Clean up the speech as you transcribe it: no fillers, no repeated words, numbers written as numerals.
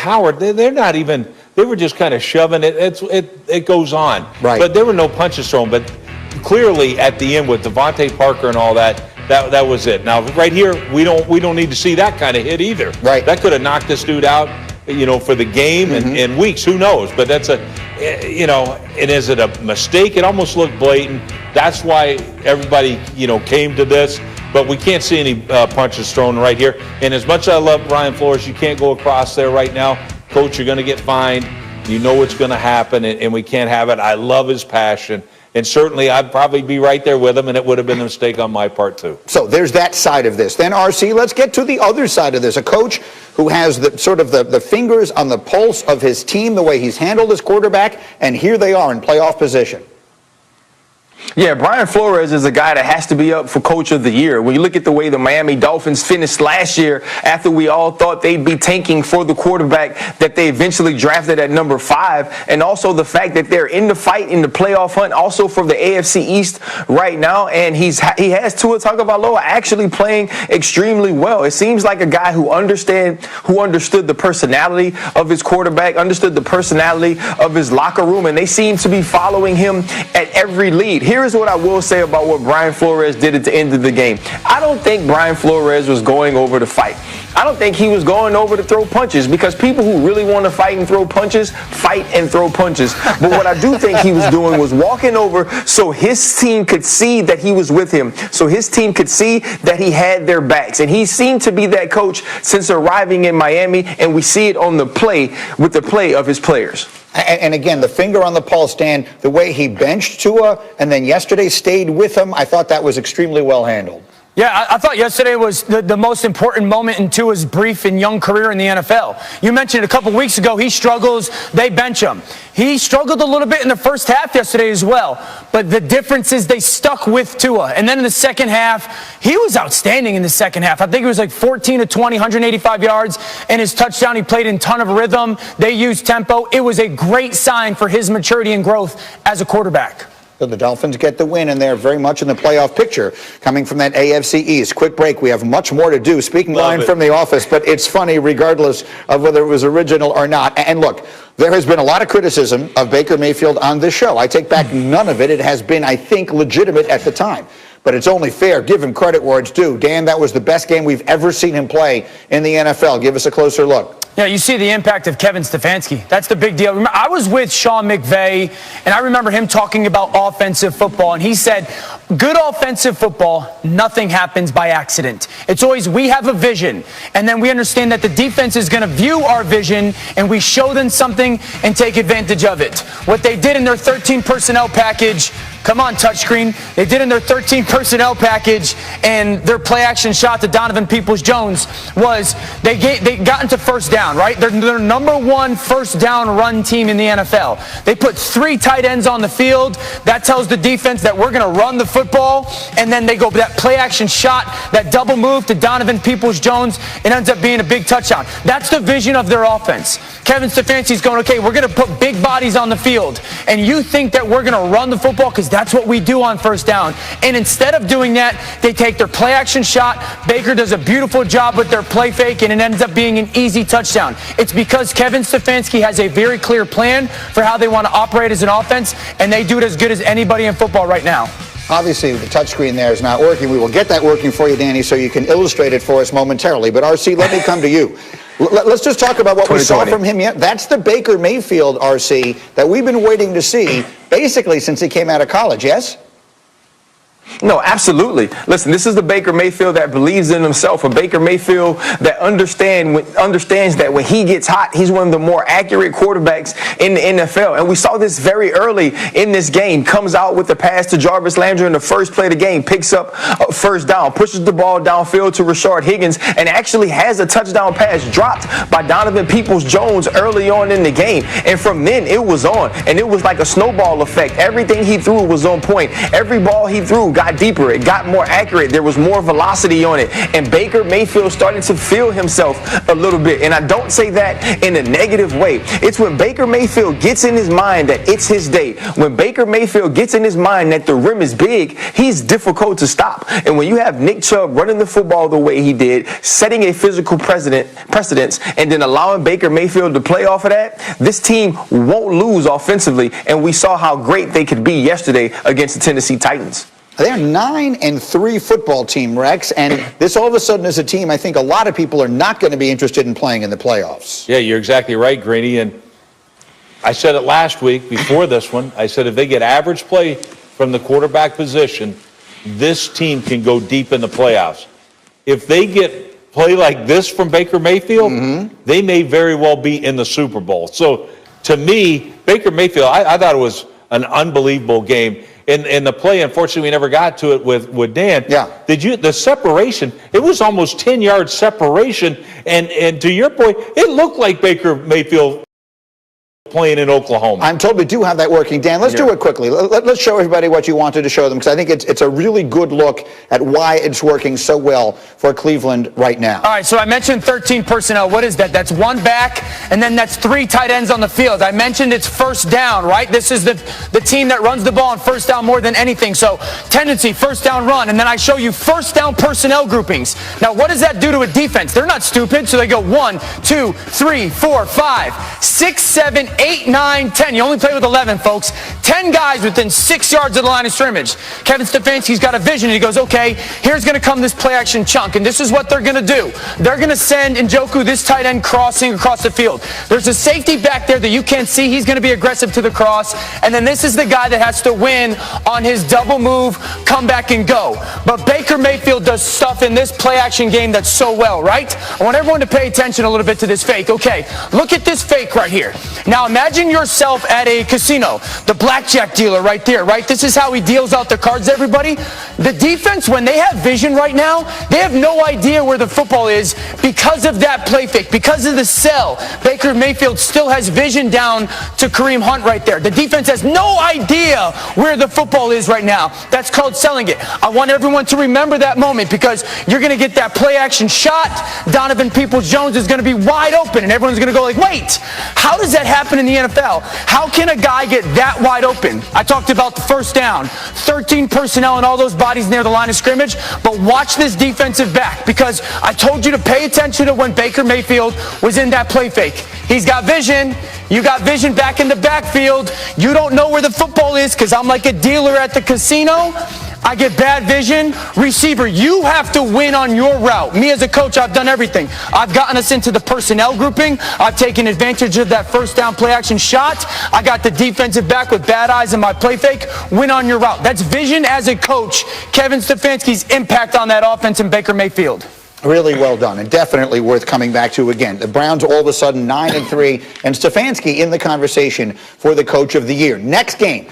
Howard, they're not even, they were just kind of shoving it. It goes on. Right. But there were no punches thrown. But clearly at the end with Devontae Parker and all that was it. Now, right here, we don't need to see that kind of hit either. Right. That could have knocked this dude out, for the game and weeks. Who knows? But that's and is it a mistake? It almost looked blatant. That's why everybody, came to this. But we can't see any punches thrown right here. And as much as I love Brian Flores, you can't go across there right now. Coach, you're going to get fined. You know what's going to happen, and we can't have it. I love his passion. And certainly I'd probably be right there with him, and it would have been a mistake on my part too. So there's that side of this. Then, RC, let's get to the other side of this. A coach who has the fingers on the pulse of his team, the way he's handled his quarterback, and here they are in playoff position. Yeah, Brian Flores is a guy that has to be up for Coach of the Year. When you look at the way the Miami Dolphins finished last year, after we all thought they'd be tanking for the quarterback that they eventually drafted at number 5, and also the fact that they're in the fight in the playoff hunt, also for the AFC East right now, and he has Tua Tagovailoa actually playing extremely well. It seems like a guy who understood the personality of his quarterback, understood the personality of his locker room, and they seem to be following him at every lead. Here's what I will say about what Brian Flores did at the end of the game. I don't think Brian Flores was going over to fight. I don't think he was going over to throw punches, because people who really want to fight and throw punches, fight and throw punches. But what I do think he was doing was walking over so his team could see that he was with him, so his team could see that he had their backs. And he seemed to be that coach since arriving in Miami, and we see it on the play with the play of his players. And again, the finger on the pulse, Dan, the way he benched Tua and then yesterday stayed with him, I thought that was extremely well handled. Yeah, I thought yesterday was the most important moment in Tua's brief and young career in the NFL. You mentioned a couple weeks ago he struggles, they bench him. He struggled a little bit in the first half yesterday as well, but the difference is they stuck with Tua. And then in the second half, he was outstanding in the second half. I think it was like 14 to 20, 185 yards, and his touchdown, he played in ton of rhythm. They used tempo. It was a great sign for his maturity and growth as a quarterback. So the Dolphins get the win, and they're very much in the playoff picture coming from that AFC East. Quick break. We have much more to do. Speaking line from the office, but it's funny regardless of whether it was original or not. And look, there has been a lot of criticism of Baker Mayfield on this show. I take back none of it. It has been, I think, legitimate at the time. But it's only fair. Give him credit where it's due. Dan, that was the best game we've ever seen him play in the NFL. Give us a closer look. Yeah, you see the impact of Kevin Stefanski. That's the big deal. I was with Sean McVay, and I remember him talking about offensive football, and he said, good offensive football, nothing happens by accident. It's always we have a vision, and then we understand that the defense is going to view our vision, and we show them something and take advantage of it. What they did in their 13 personnel package, come on, touchscreen. They did in their 13 personnel package and their play action shot to Donovan Peoples-Jones was they got into first down, right? They're number 1 first down run team in the NFL. They put 3 tight ends on the field. That tells the defense that we're going to run the football. And then they go that play action shot, that double move to Donovan Peoples-Jones. It ends up being a big touchdown. That's the vision of their offense. Kevin Stefanski's going, okay, we're going to put big bodies on the field. And you think that we're going to run the football because that's what we do on first down. And instead of doing that, they take their play action shot. Baker does a beautiful job with their play fake, and it ends up being an easy touchdown. It's because Kevin Stefanski has a very clear plan for how they want to operate as an offense, and they do it as good as anybody in football right now. Obviously, the touchscreen there is not working. We will get that working for you, Danny, so you can illustrate it for us momentarily. But, RC, let me come to you. Let's just talk about what we saw from him yet. That's the Baker Mayfield, RC, that we've been waiting to see basically since he came out of college, yes? No, absolutely. Listen, this is the Baker Mayfield that believes in himself, a Baker Mayfield that understands that when he gets hot, he's one of the more accurate quarterbacks in the NFL. And we saw this very early in this game. Comes out with the pass to Jarvis Landry in the first play of the game, picks up first down, pushes the ball downfield to Rashard Higgins, and actually has a touchdown pass dropped by Donovan Peoples-Jones early on in the game. And from then, it was on. And it was like a snowball effect. Everything he threw was on point. Every ball he threw, guys got deeper. It got more accurate. There was more velocity on it. And Baker Mayfield started to feel himself a little bit. And I don't say that in a negative way. It's when Baker Mayfield gets in his mind that it's his day. When Baker Mayfield gets in his mind that the rim is big, he's difficult to stop. And when you have Nick Chubb running the football the way he did, setting a physical precedence, and then allowing Baker Mayfield to play off of that, this team won't lose offensively. And we saw how great they could be yesterday against the Tennessee Titans. They're 9-3 football team, Rex, and this all of a sudden is a team I think a lot of people are not going to be interested in playing in the playoffs. Yeah, you're exactly right, Greeny. And I said it last week before this one. I said if they get average play from the quarterback position, this team can go deep in the playoffs. If they get play like this from Baker Mayfield, they may very well be in the Super Bowl. So to me, Baker Mayfield, I thought it was an unbelievable game. In the play, unfortunately, we never got to it with Dan. Yeah. The separation, it was almost 10-yard separation. And to your point, it looked like Baker Mayfield playing in Oklahoma. I'm told we do have that working. Dan, let's do it quickly. Let's show everybody what you wanted to show them, because I think it's a really good look at why it's working so well for Cleveland right now. All right, so I mentioned 13 personnel. What is that? That's one back, and then that's 3 tight ends on the field. I mentioned it's first down, right? This is the team that runs the ball on first down more than anything. So tendency, first down run, and then I show you first down personnel groupings. Now, what does that do to a defense? They're not stupid, so they go 1, 2, 3, 4, 5, 6, 7, 8, 9, 10. You only play with 11, folks. 10 guys within 6 yards of the line of scrimmage. Kevin Stefanski's got a vision, and he goes, okay, here's going to come this play action chunk, and this is what they're going to do. They're going to send Njoku, this tight end, crossing across the field. There's a safety back there that you can't see. He's going to be aggressive to the cross, and then this is the guy that has to win on his double move, come back and go. But Baker Mayfield does stuff in this play action game that's so well, right? I want everyone to pay attention a little bit to this fake. Okay, look at this fake right here. Now imagine yourself at a casino, the blackjack dealer right there, right? This is how he deals out the cards, everybody. The defense, when they have vision right now, they have no idea where the football is because of that play fake, because of the sell. Baker Mayfield still has vision down to Kareem Hunt right there. The defense has no idea where the football is right now. That's called selling it. I want everyone to remember that moment, because you're going to get that play action shot. Donovan Peoples-Jones is going to be wide open, and everyone's going to go like, wait, how does that happen in the NFL? How can a guy get that wide open? I talked about the first down, 13 personnel and all those bodies near the line of scrimmage, but watch this defensive back, because I told you to pay attention to when Baker Mayfield was in that play fake. He's got vision. You got vision back in the backfield. You don't know where the football is, because I'm like a dealer at the casino. I get bad vision. Receiver, you have to win on your route. Me as a coach, I've done everything. I've gotten us into the personnel grouping. I've taken advantage of that first down play action shot. I got the defensive back with bad eyes in my play fake. Win on your route. That's vision as a coach. Kevin Stefanski's impact on that offense and Baker Mayfield. Really well done, and definitely worth coming back to again. The Browns all of a sudden 9-3, and Stefanski in the conversation for the coach of the year. Next game,